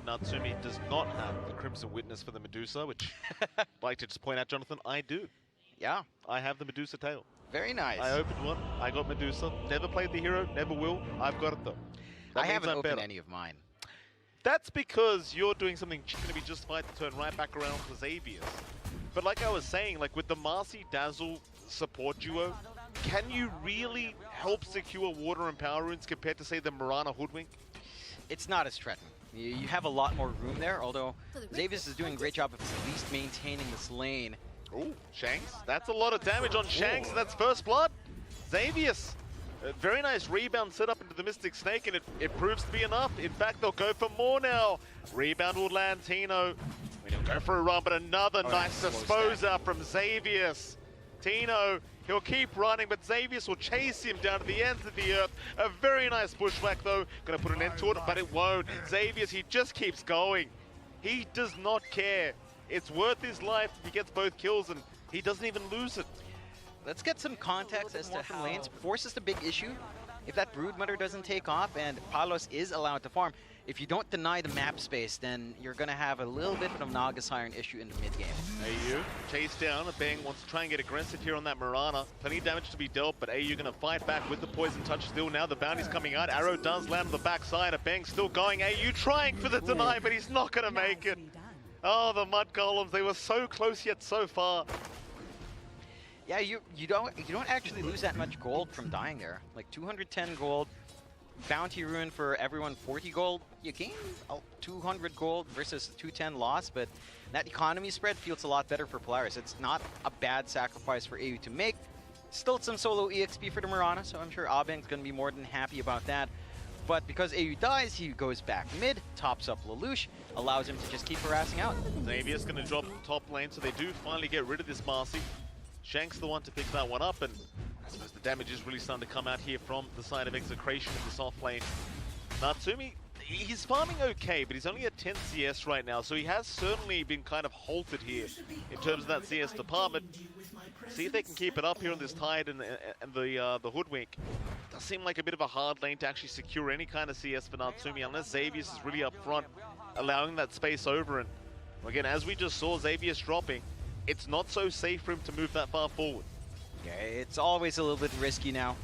Natsumi does not have the Crimson Witness for the Medusa, which I'd like to just point out, Jonathan, I do. Yeah. I have the Medusa tail. Very nice. I opened one, I got Medusa. Never played the hero, never will. I've got it though. I haven't opened any of mine. That's because you're doing something going to be justified to turn right back around to Xavier's. But like I was saying, like with the Marcy Dazzle support duo, can you really help secure water and power runes compared to, say, the Mirana Hoodwink? It's not as threatening. You have a lot more room there, although Xavier's is doing a great job of at least maintaining this lane. Ooh, Shanks. That's a lot of damage on Shanks. That's first blood. Xavier's. A very nice rebound set up into the Mystic Snake, and it proves to be enough. In fact, they'll go for more now. Rebound will land Tino. He'll go for a run, but another nice disposer from Xavier's. Tino, he'll keep running, but Xavier's will chase him down to the ends of the earth. A very nice pushback, though. Gonna put an end to it, but it won't. Xavier's, he just keeps going. He does not care. It's worth his life if he gets both kills, and he doesn't even lose it. Let's get some context as to how lanes. Force is the big issue. If that Broodmother doesn't take off and Palos is allowed to farm, if you don't deny the map space, then you're going to have a little bit of a Naga Siren issue in the mid game. AU chase down. Bang wants to try and get aggressive here on that Mirana. Plenty of damage to be dealt, but AU going to fight back with the poison touch still. Now the bounty's coming out. Arrow does land on the backside. Bang still going. AU trying for the deny, but he's not going to make it. Oh, the mud golems. They were so close yet so far. Yeah, you don't actually lose that much gold from dying there. Like 210 gold, bounty rune for everyone 40 gold. You gain 200 gold versus 210 loss, but that economy spread feels a lot better for Polaris. It's not a bad sacrifice for AU to make. Still some solo EXP for the Mirana, so I'm sure Abeng's going to be more than happy about that. But because AU dies, he goes back mid, tops up Lelouch, allows him to just keep harassing out. Xavier's going to drop top lane, so they do finally get rid of this Marcy. Shank's the one to pick that one up, and I suppose the damage is really starting to come out here from the side of Execration in this off lane. Natsumi, he's farming okay, but he's only at 10 CS right now, so he has certainly been kind of halted here in terms of that CS department. See if they can keep it up here on this Tide and the Hoodwink. It does seem like a bit of a hard lane to actually secure any kind of CS for Natsumi, unless Xavier's is really up front, allowing that space over. And again, as we just saw, Xavier's dropping. It's not so safe for him to move that far forward. Yeah, it's always a little bit risky now.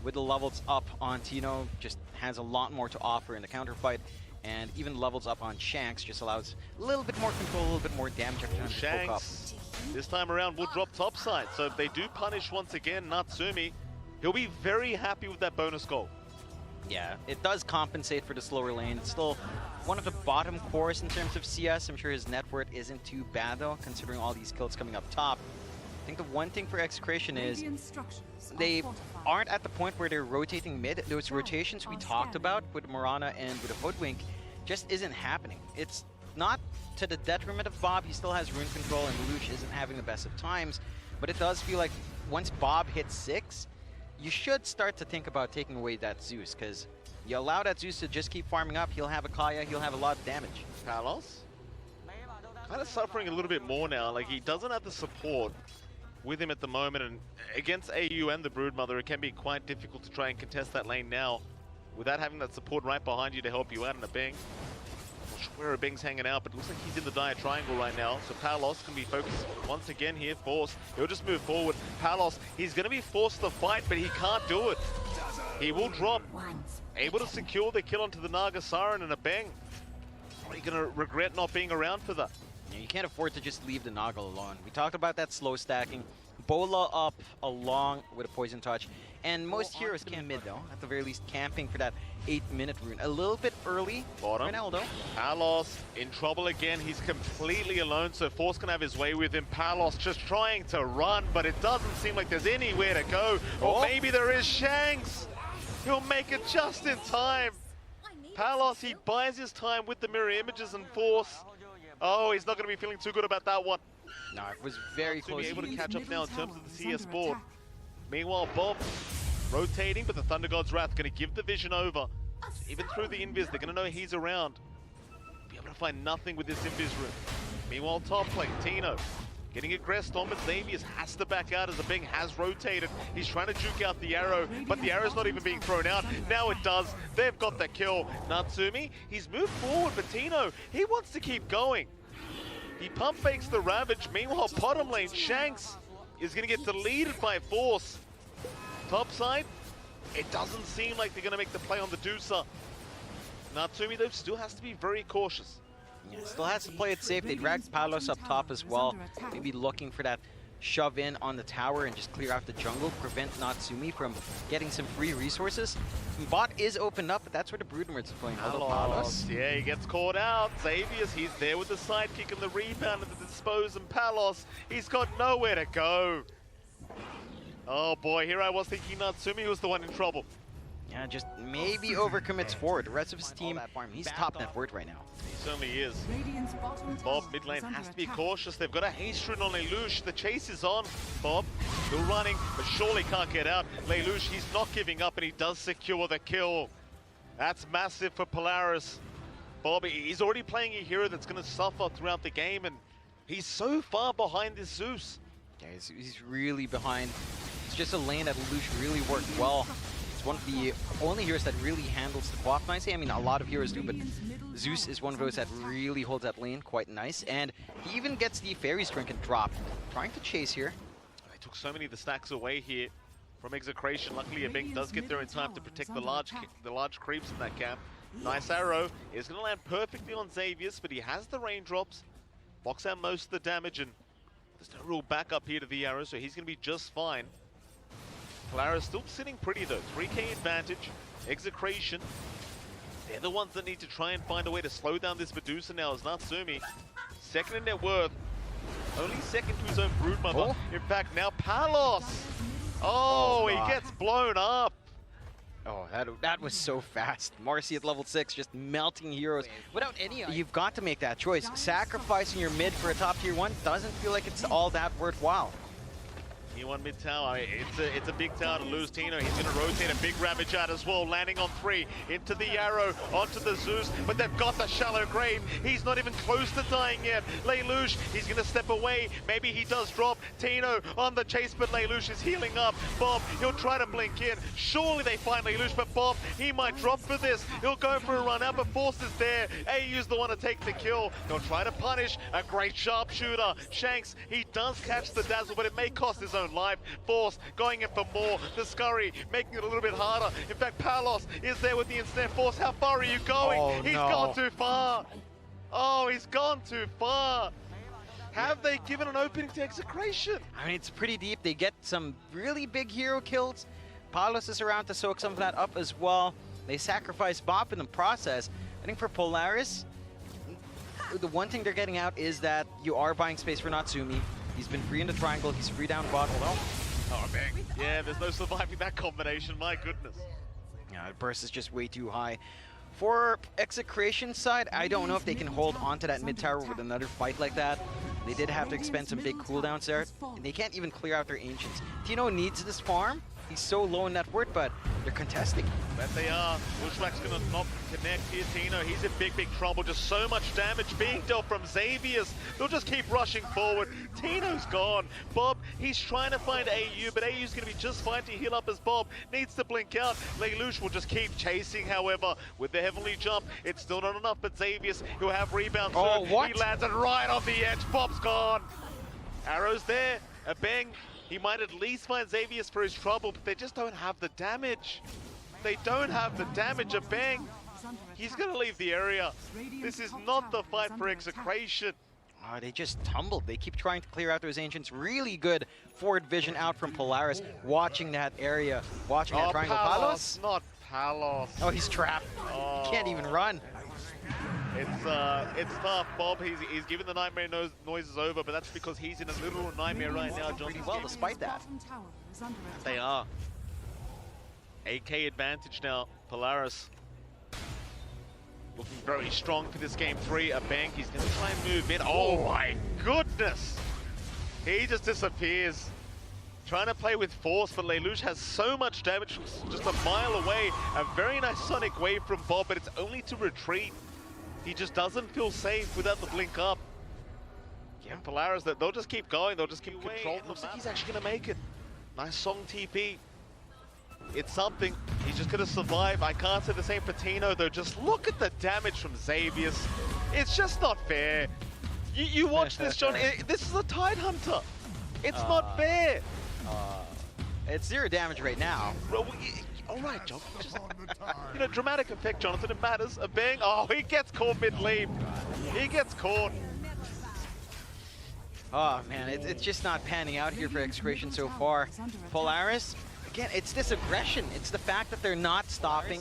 With the levels up on Tino, just has a lot more to offer in the counterfight. And even levels up on Shanks just allows a little bit more control, a little bit more damage every time they poke up. This time around will drop topside. So if they do punish once again Natsumi, he'll be very happy with that bonus goal. Yeah, it does compensate for the slower lane. It's still one of the bottom cores in terms of CS. I'm sure his net worth isn't too bad though, considering all these kills coming up top. I think the one thing for Execration is they aren't at the point where they're rotating mid. Those rotations we talked about with Mirana and with the Hoodwink just isn't happening. It's not to the detriment of Bob. He still has rune control and Lelouch isn't having the best of times. But it does feel like once Bob hits 6, you should start to think about taking away that Zeus, because you allow that Zeus to just keep farming up, he'll have a Kaya, he'll have a lot of damage. Palos? Kind of suffering a little bit more now. Like, he doesn't have the support with him at the moment, and against AU and the Broodmother, it can be quite difficult to try and contest that lane now without having that support right behind you to help you out in a Bing. Not sure where a Bing's hanging out, but it looks like he's in the dire triangle right now. So Palos can be focused once again here, forced. He'll just move forward. Palos, he's going to be forced to fight, but he can't do it. He will drop. Able to secure the kill onto the Naga Siren and a Bang. Probably going to regret not being around for that. Yeah, you can't afford to just leave the Naga alone. We talked about that slow stacking. Bola up along with a Poison Touch. And most heroes can mid though, at the very least camping for that 8-minute rune. A little bit early for Ronaldo. Palos in trouble again. He's completely alone, so Force can have his way with him. Palos just trying to run, but it doesn't seem like there's anywhere to go. Or maybe there is Shanks. He'll make it just in time. Palos, he buys his time with the mirror images and Force. Oh, he's not going to be feeling too good about that one. No, it was very close. To be able to catch up now in terms of the CS board. Meanwhile, Bob rotating, but the Thunder God's Wrath going to give the vision over. So even through the invis, they're going to know he's around. Be able to find nothing with this invis room. Meanwhile, top lane, Tino getting aggressed on, but Xavius has to back out as the Bing has rotated. He's trying to juke out the arrow, but the arrow's not even being thrown out. Now it does. They've got the kill. Natsumi, he's moved forward, but Tino, he wants to keep going. He pump fakes the Ravage. Meanwhile, bottom lane, Shanks is going to get deleted by force. Top side, it doesn't seem like they're going to make the play on the Deucer. Natsumi, though, still has to be very cautious. Yeah, still has to play it safe. They dragged Palos up top as well. Maybe looking for that shove in on the tower and just clear out the jungle, prevent Natsumi from getting some free resources. Bot is opened up, but that's where the Broodmords are playing. Palos. Yeah, he gets caught out. Xavius, he's there with the sidekick and the rebound and the dispose, and Palos, he's got nowhere to go. Oh boy, here I was thinking Natsumi was the one in trouble. Yeah, just maybe overcommits forward. The rest of his team, he's top net worth right now. He certainly is. Bob, mid lane has to be cautious. They've got a haste rune on Lelouch. The chase is on. Bob, still running, but surely can't get out. Lelouch, he's not giving up, and he does secure the kill. That's massive for Polaris. Bob, he's already playing a hero that's going to suffer throughout the game, and he's so far behind this Zeus. Yeah, he's really behind. It's just a lane that Lelouch really worked well. One of the only heroes that really handles the buff nicely. I mean, a lot of heroes do, but Zeus is one of those that really holds that lane quite nice. And he even gets the Fairy's Trinket drop. Trying to chase here. They took so many of the stacks away here from Execration. Luckily, a Bing does get there in time to protect the large creeps in that camp. Nice arrow. Is going to land perfectly on Xavius, but he has the raindrops. Blocks out most of the damage, and there's no real backup here to the arrow, so he's going to be just fine. Polaris still sitting pretty though, 3k advantage. Execration, they're the ones that need to try and find a way to slow down this Medusa now as Natsumi. Second in net worth, only second to his own Broodmother. Oh. In fact, now Palos. Oh, he gets blown up. Oh, that was so fast. Marcy at level 6, just melting heroes without any. You've got to make that choice. Sacrificing your mid for a top tier 1 doesn't feel like it's all that worthwhile. T1 mid tower, it's a big tower to lose. Tino, he's going to rotate a big Ravage out as well, landing on 3, into the arrow, onto the Zeus, but they've got the shallow grave. He's not even close to dying yet. Lelouch, he's going to step away. Maybe he does drop. Tino on the chase, but Lelouch is healing up. Bob, he'll try to blink in. Surely they find Lelouch, but Bob, he might drop for this. He'll go for a run out, but Force is there. AU's the one to take the kill. He'll try to punish a great sharpshooter. Shanks, he does catch the dazzle, but it may cost his own life. Force going in for more. The scurry making it a little bit harder. In fact, Palos is there with the instant. Force, how far are you going? Oh, He's gone too far. Oh, he's gone too far. Have they given an opening to Execration? I mean, it's pretty deep. They get some really big hero kills. Palos is around to soak some of that up as well. They sacrifice Bop in the process. I think for Polaris, the one thing they're getting out is that you are buying space for Natsumi. He's been free in the triangle, he's free down bot. Oh, man. Yeah, there's no surviving that combination, my goodness. Yeah, the burst is just way too high. For Execration side, I don't know if they can hold on to that mid tower with another fight like that. They did have to expend some big cooldowns there. And they can't even clear out their Ancients. Tino needs this farm. He's so low in net worth, but they're contesting. But they are. Bushwhack's going to not connect here, Tino. He's in big trouble. Just so much damage being dealt from Xavius. They'll just keep rushing forward. Tino's gone. Bob, he's trying to find AU, but AU's going to be just fine to heal up as Bob needs to blink out. Lelouch will just keep chasing, however, with the heavenly jump. It's still not enough, but Xavius, he'll have rebound soon. What? He lands it right on the edge. Bob's gone. Arrows there. A bang. He might at least find Xavius for his trouble, but they just don't have the damage. They don't have the damage. A bang. He's going to leave the area. This is not the fight for Execration. Oh, they just tumbled. They keep trying to clear out those Ancients. Really good forward vision out from Polaris, watching that area, watching that triangle. Palos? Not Palos. Oh, he's trapped. Oh. He can't even run. It's tough, Bob. He's given the nightmare noises over, but that's because he's in a literal nightmare right now, John. Well, despite that. They are. 8k advantage now, Polaris. Looking very strong for this game 3. A bank, he's going to try and move in. Oh my goodness! He just disappears. Trying to play with force, but Lelouch has so much damage just a mile away. A very nice sonic wave from Bob, but it's only to retreat. He just doesn't feel safe without the blink up. Yeah, Polaris, they'll just keep going. They'll just keep controlling. Looks like he's actually going to make it. Nice song TP. It's something. He's just going to survive. I can't say the same for Tino, though. Just look at the damage from Xavius. It's just not fair. You watch this, John. This is a Tide Hunter. It's not fair. It's 0 damage right now. Bro, all right, John. Just, dramatic effect, Jonathan. It matters. A bang. Oh, he gets caught mid-leap. He gets caught. Oh man, it's just not panning out here for EXECRATION so far. Polaris, again, it's this aggression. It's the fact that they're not stopping.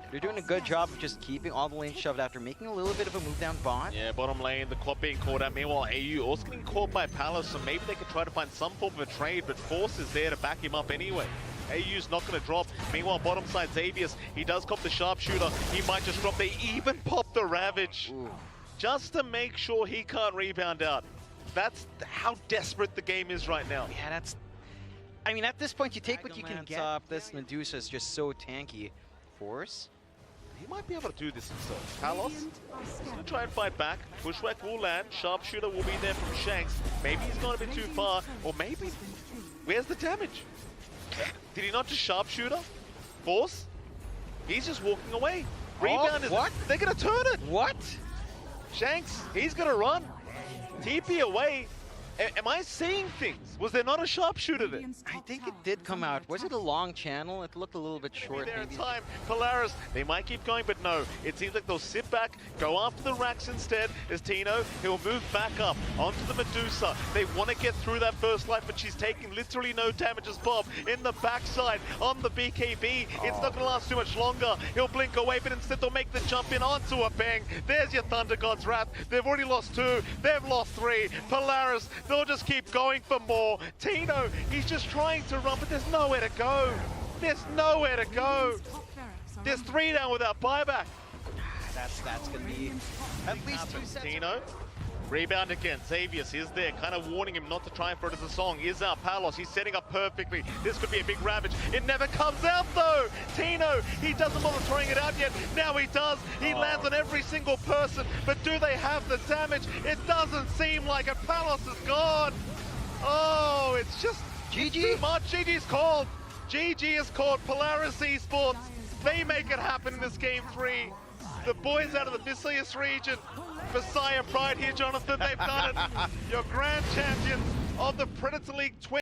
They're doing a good job of just keeping all the lanes shoved after making a little bit of a move down bot. Yeah, bottom lane, the quad being caught out. Meanwhile, AU also getting caught by Palace, so maybe they could try to find some form of a trade, but Force is there to back him up anyway. AU's not going to drop. Meanwhile, bottom side, Xavius, he does cop the sharpshooter. He might just drop. They even pop the Ravage. Ooh. Just to make sure he can't rebound out. That's how desperate the game is right now. Yeah, that's... I mean, at this point, you take what you can get. This Medusa is just so tanky. Force? He might be able to do this himself. Palos is going to try and fight back. Pushback will land. Sharpshooter will be there from Shanks. Maybe he's gone a bit too far. Or maybe... Where's the damage? Did he not just sharpshooter? Force? He's just walking away. Rebound is... What? They're going to turn it. What? Shanks, he's going to run. TP away. Am I seeing things? Was there not a sharpshooter there? I think it did come out. Was it a long channel? It looked a little bit short. Maybe in time. Polaris, they might keep going, but no. It seems like they'll sit back, go after the racks instead. As Tino, he'll move back up onto the Medusa. They want to get through that first life, but she's taking literally no damage as Bob in the backside on the BKB. It's not going to last too much longer. He'll blink away, but instead they'll make the jump in onto a bang. There's your Thunder God's Wrath. They've already lost 2. They've lost 3. Polaris, they'll just keep going for more. Tino, he's just trying to run, but there's nowhere to go. There's nowhere to go. There's 3 down without buyback. That's going to be at least 2 sets. Tino, rebound again. Xavius is there, kind of warning him not to try and throw it as a song. Is out Palos, he's setting up perfectly. This could be a big Ravage. It never comes out though. Tino, he doesn't bother throwing it out yet. Now he does. He lands on every single person, but do they have the damage? It doesn't seem like it. Palos is gone. Oh, it's just GG. too much. GG's called. GG is called. Polaris esports. They make it happen in this game 3. The boys out of the Visayas region. Messiah Pride here, Jonathan. They've done it. Your grand champions of the Predator League 20.